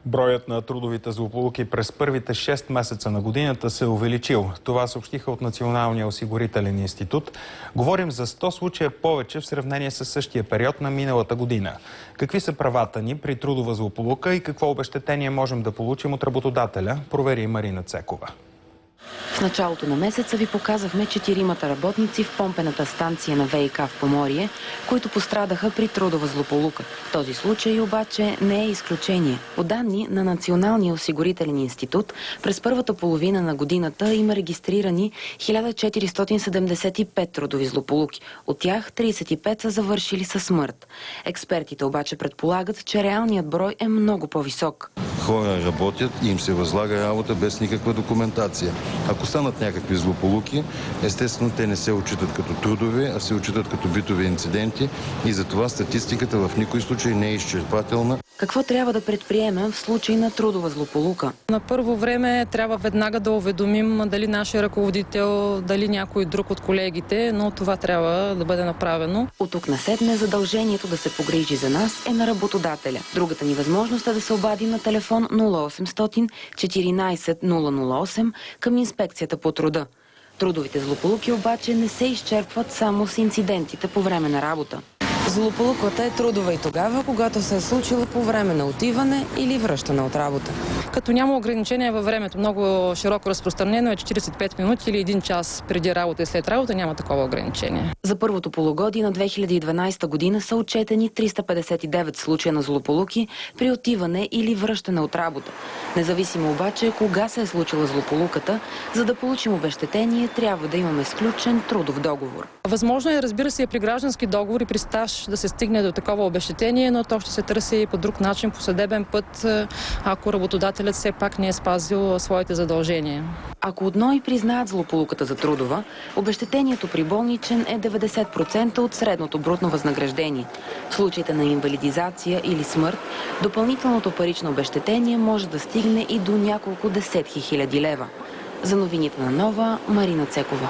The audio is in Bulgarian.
Броят на трудовите злополуки през първите 6 месеца на годината се е увеличил. Това съобщиха от Националния осигурителен институт. Говорим за 100 случая повече в сравнение с същия период на миналата година. Какви са правата ни при трудова злополука и какво обезщетение можем да получим от работодателя, провери Марина Цекова. В началото на месеца ви показахме 4 работници в помпената станция на ВиК в Поморие, които пострадаха при трудова злополука. Този случай обаче не е изключение. По данни на Националния осигурителен институт, през първата половина на годината има регистрирани 1475 трудови злополуки. От тях 35 са завършили със смърт. Експертите обаче предполагат, че реалният брой е много по-висок. Хора работят и им се възлага работа без никаква документация. Ако станат някакви злополуки, естествено те не се отчитат като трудови, а се отчитат като битови инциденти и затова статистиката в никой случай не е изчерпателна. Какво трябва да предприемем в случай на трудова злополука? На първо време трябва веднага да уведомим дали нашия ръководител, дали някой друг от колегите, но това трябва да бъде направено. От тук насетне задължението да се погрижи за нас е на работодателя. Другата ни възможност е да се обадим на телефон 0800 14 008 към инспекцията по труда. Трудовите злополуки обаче не се изчерпват само с инцидентите по време на работа. Злополуката е трудова и тогава, когато се е случила по време на отиване или връщане от работа. Като няма ограничения във времето, много широко разпространено е 45 минути или 1 час преди работа и след работа, няма такова ограничение. За първото полугодие на 2012 година са отчетени 359 случая на злополуки при отиване или връщане от работа. Независимо обаче кога се е случила злополуката, за да получим обезщетение, трябва да имаме сключен трудов договор. Възможно е, разбира се, при граждански договор и при стаж да се стигне до такова обезщетение, но то ще се търси по друг начин, по съдебен път, ако работодателят все пак не е спазил своите задължения. Ако от НОИ признаят злополуката за трудова, обезщетението при болничен е 90% от средното брутно възнаграждение. В случаите на инвалидизация или смърт, допълнителното парично обезщетение може да стигне и до няколко десетки хиляди лева. За новините на Нова, Марина Цекова.